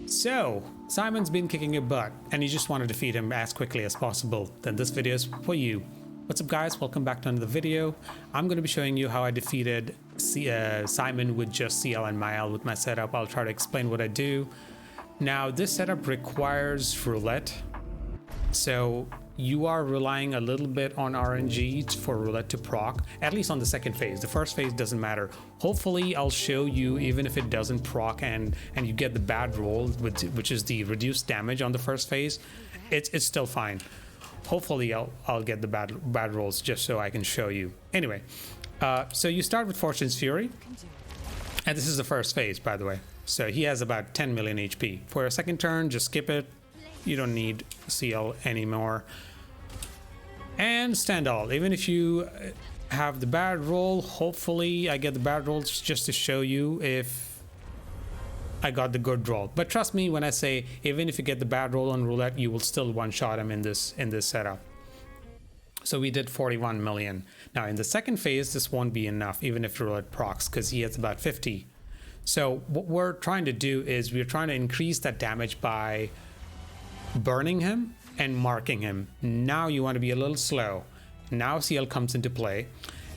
So, Simon's been kicking your butt and you just want to defeat him as quickly as possible. Then this video is for you. What's up guys, welcome back to another video. I'm going to be showing you how I defeated Simon with just Sciel and Maelle with my setup. I'll try to explain what I do. Now this setup requires roulette. So you are relying a little bit on RNG for roulette to proc, at least on the second phase. The first phase doesn't matter. Hopefully I'll show you even if it doesn't proc and you get the bad roll, which is the reduced damage on the first phase, it's still fine. Hopefully I'll get the bad rolls just so I can show you. Anyway, so you start with Fortune's Fury, and this is the first phase, by the way. So he has about 10 million HP. For your second turn, just skip it. You don't need Sciel anymore. And stand all. Even if you have the bad roll, hopefully I get the bad rolls just to show you if I got the good roll. But trust me when I say even if you get the bad roll on roulette, you will still one-shot him in this setup. So we did 41 million. Now in the second phase, this won't be enough even if roulette procs, because he has about 50. So what we're trying to do is we're trying to increase that damage by burning him and marking him. Now you want to be a little slow. Now Sciel comes into play,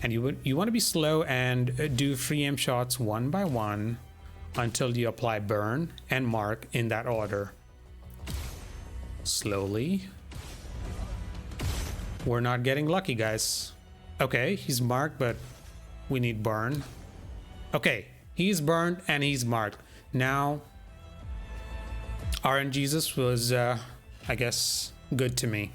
and you want to be slow and do free aim shots one by one until you apply burn and mark in that order. Slowly. We're not getting lucky, guys. Okay, he's marked, but we need burn. Okay, he's burned and he's marked. Now RNGesus was I guess good to me.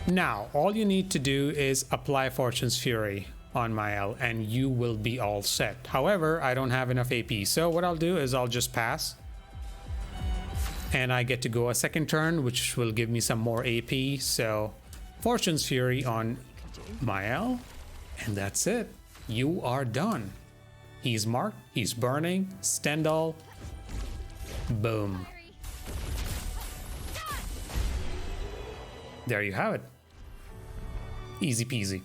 Now all you need to do is apply Fortune's Fury on Maelle and you will be all set. However, I don't have enough AP, so what I'll do is I'll just pass and I get to go a second turn, which will give me some more AP. So Fortune's Fury on Maelle, and that's it. You are done. He's marked, he's burning, Stendhal, boom. There you have it. Easy peasy.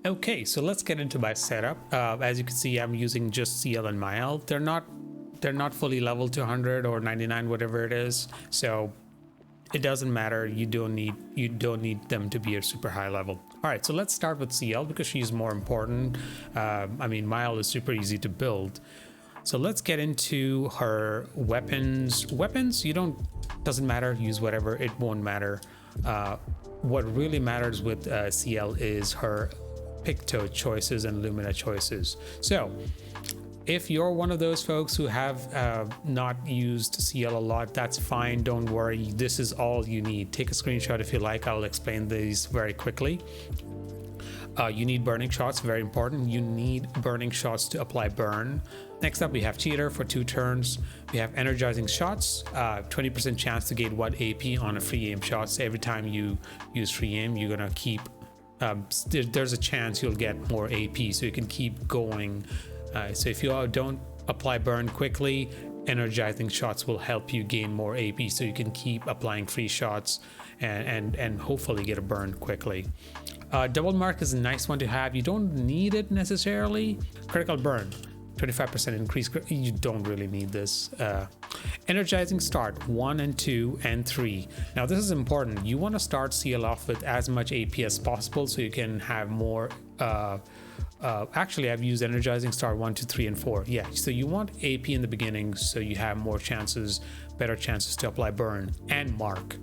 Okay, so let's get into my setup. As you can see, I'm using just Sciel and Maelle. They're not fully leveled to 100 or 99, whatever it is. So it doesn't matter. You don't need them to be a super high level. All right, so let's start with Sciel because she's more important. I mean, Maelle is super easy to build. So let's get into her weapons. Weapons, doesn't matter, use whatever, it won't matter. What really matters with Sciel is her Picto choices and Lumina choices. So if you're one of those folks who have not used Sciel a lot, that's fine, don't worry. This is all you need. Take a screenshot if you like. I'll explain these very quickly. You need burning shots, very important. You need burning shots to apply burn. Next up, we have Cheater for 2 turns. We have Energizing Shots, 20% chance to gain 1 AP on a free aim shot. So every time you use free aim, you're gonna keep, there's a chance you'll get more AP, so you can keep going. So if you don't apply burn quickly, Energizing Shots will help you gain more AP, so you can keep applying free shots and hopefully get a burn quickly. Double mark is a nice one to have. You don't need it necessarily. Critical burn, 25% increase. You don't really need this. Energizing start 1 and 2 and 3. Now this is important. You want to start Sciel off with as much AP as possible so you can have more. Actually, I've used Energizing start 1, 2, 3, and 4. Yeah, so you want AP in the beginning so you have more chances, better chances to apply burn and mark.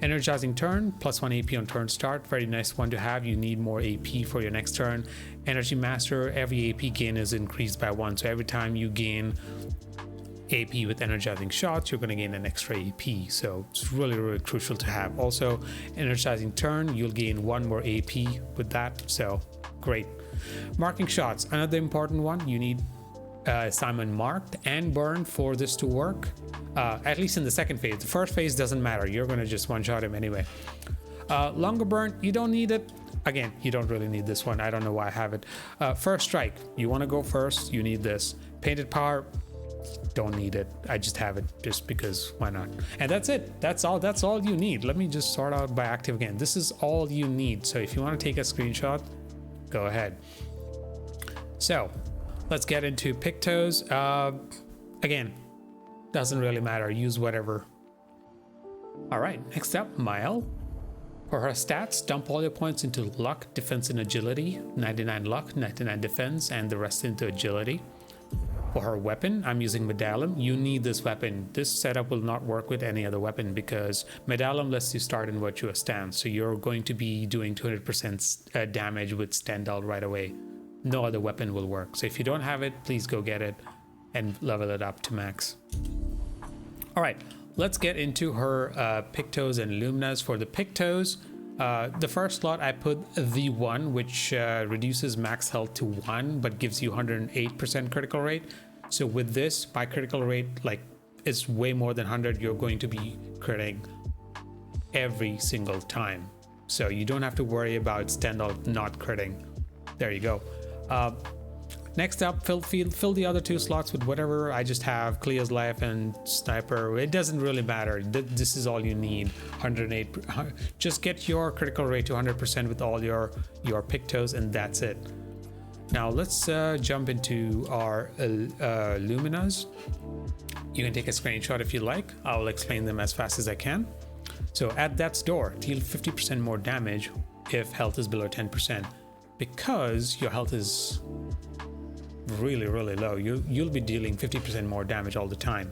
Energizing turn, +1 AP on turn start, very nice one to have. You need more AP for your next turn. Energy Master, every AP gain is increased by 1, so every time you gain AP with Energizing Shots, you're going to gain an extra AP, so it's really crucial to have. Also, Energizing turn, you'll gain 1 more AP with that, so great. Marking shots, another important one. You need Simon marked and burned for this to work, at least in the second phase. The first phase doesn't matter, you're gonna just one-shot him anyway. Longer burn, you don't need it. Again, you don't really need this one. I don't know why I have it. First strike, you want to go first, you need this. Painted power, don't need it. I just have it just because why not. And that's it. That's all you need. Let me just sort out by active again. This is all you need. So if you want to take a screenshot, go ahead. So Let's get into Pictos. Again, doesn't really matter. Use whatever. All right, next up, Maelle. For her stats, dump all your points into luck, defense, and agility. 99 luck, 99 defense, and the rest into agility. For her weapon, I'm using Medallion. You need this weapon. This setup will not work with any other weapon because Medallion lets you start in virtuous stance. So you're going to be doing 200% damage with Stendhal right away. No other weapon will work. So if you don't have it, please go get it and level it up to max. All right, let's get into her Pictos and Luminas. For the Pictos, the first slot I put the 1, which reduces max health to 1 but gives you 108% critical rate. So with this, my critical rate is way more than 100. You're going to be critting every single time, so you don't have to worry about Stendhal not critting. There you go. Next up, fill the other 2 slots with whatever. I just have Cleo's Life and Sniper. It doesn't really matter. This is all you need. 108. Just get your critical rate to 100% with all your Pictos, and that's it. Now let's jump into our Luminas. You can take a screenshot if you like. I'll explain them as fast as I can. So at Death's Door, deal 50% more damage if health is below 10%. Because your health is really low, you'll be dealing 50% more damage all the time.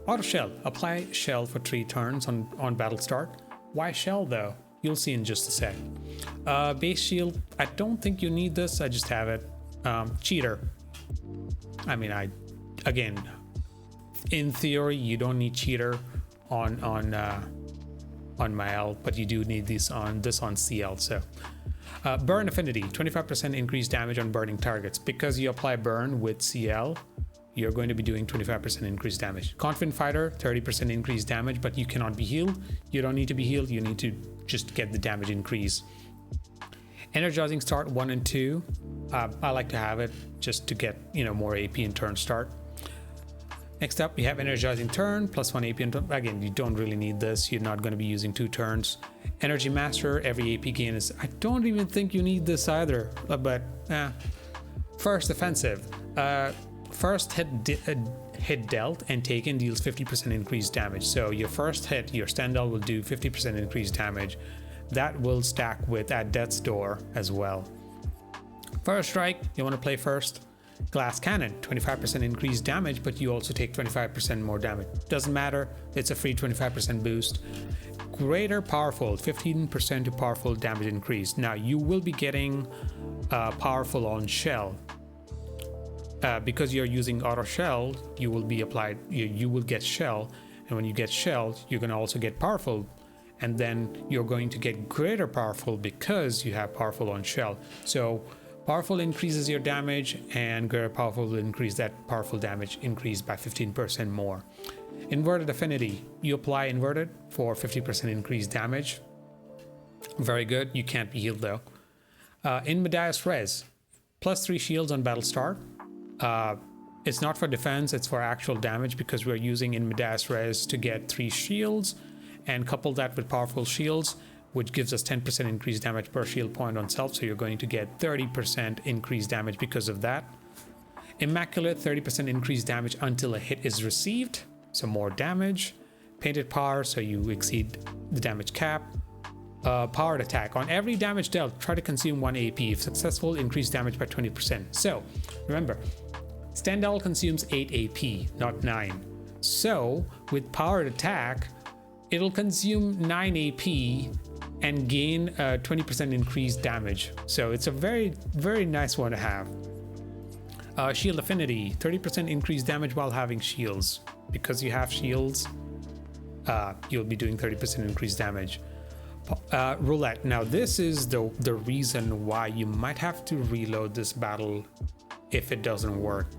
Auto Shell, apply Shell for 3 turns on battle start. Why Shell though? You'll see in just a sec. Base Shield, I don't think you need this. I just have it. Cheater, I mean, again, in theory you don't need Cheater on Maelle, but you do need this on Sciel. So Burn Affinity, 25% increased damage on burning targets. Because you apply Burn with Sciel, you're going to be doing 25% increased damage. Confident Fighter, 30% increased damage, but you cannot be healed. You don't need to be healed. You need to just get the damage increase. Energizing Start 1 and 2. I like to have it just to get more AP in turn start. Next up, we have Energizing Turn, +1 AP in turn. Again, you don't really need this. You're not going to be using 2 turns. Energy Master, every AP gain is... I don't even think you need this either, but First Offensive. First hit dealt and taken deals 50% increased damage. So your first hit, your Stendhal will do 50% increased damage. That will stack with at Death's Door as well. First Strike, you want to play first. Glass Cannon, 25% increased damage, but you also take 25% more damage. Doesn't matter, it's a free 25% boost. Greater Powerful, 15% to powerful damage increase. Now you will be getting powerful on Shell. Because you're using Auto Shell, you will be applied. You will get Shell, and when you get Shell, you're going to also get Powerful, and then you're going to get Greater Powerful because you have Powerful on Shell. So Powerful increases your damage, and Greater Powerful will increase that powerful damage increase by 15% more. Inverted Affinity, you apply Inverted for 50% increased damage. Very good. You can't be healed though. Inmediate Res, +3 shields on battle start. It's not for defense, it's for actual damage because we're using Inmediate Res to get 3 shields and couple that with powerful shields, which gives us 10% increased damage per shield point on self. So you're going to get 30% increased damage because of that. Immaculate, 30% increased damage until a hit is received. So more damage. Painted Power, so you exceed the damage cap. Powered Attack, on every damage dealt, try to consume 1 AP. If successful, increase damage by 20%. So remember, Stendhal consumes 8 AP, not 9. So with Powered Attack, it'll consume 9 AP and gain 20% increased damage. So it's a very nice one to have. Shield Affinity, 30% increased damage while having shields. Because you have shields, you'll be doing 30% increased damage. Roulette, now this is the reason why you might have to reload this battle if it doesn't work,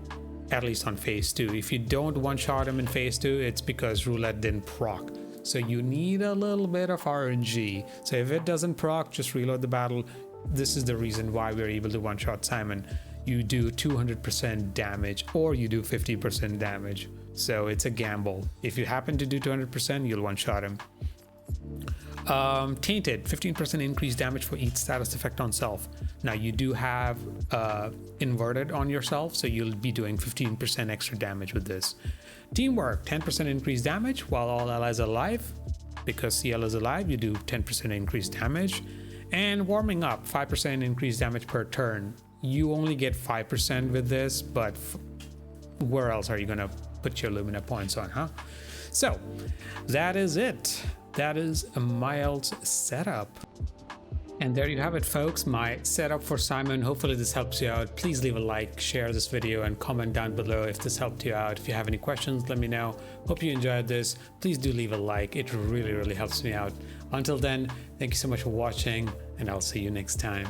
at least on phase 2. If you don't one-shot him in phase 2, it's because Roulette didn't proc. So you need a little bit of RNG. So if it doesn't proc, just reload the battle. This is the reason why we're able to one-shot Simon. You do 200% damage or you do 50% damage. So it's a gamble. If you happen to do 200%, you'll one-shot him. Tainted, 15% increased damage for each status effect on self. Now you do have inverted on yourself, so you'll be doing 15% extra damage with this. Teamwork, 10% increased damage while all allies are alive. Because Sciel is alive, you do 10% increased damage. And warming up, 5% increased damage per turn. You only get 5% with this, but where else are you gonna put your Lumina points on, huh? So that is it. That is Maelle's setup. And there you have it, folks, my setup for Simon. Hopefully this helps you out. Please leave a like, share this video, and comment down below if this helped you out. If you have any questions, let me know. Hope you enjoyed this. Please do leave a like. It really helps me out. Until then, thank you so much for watching, and I'll see you next time.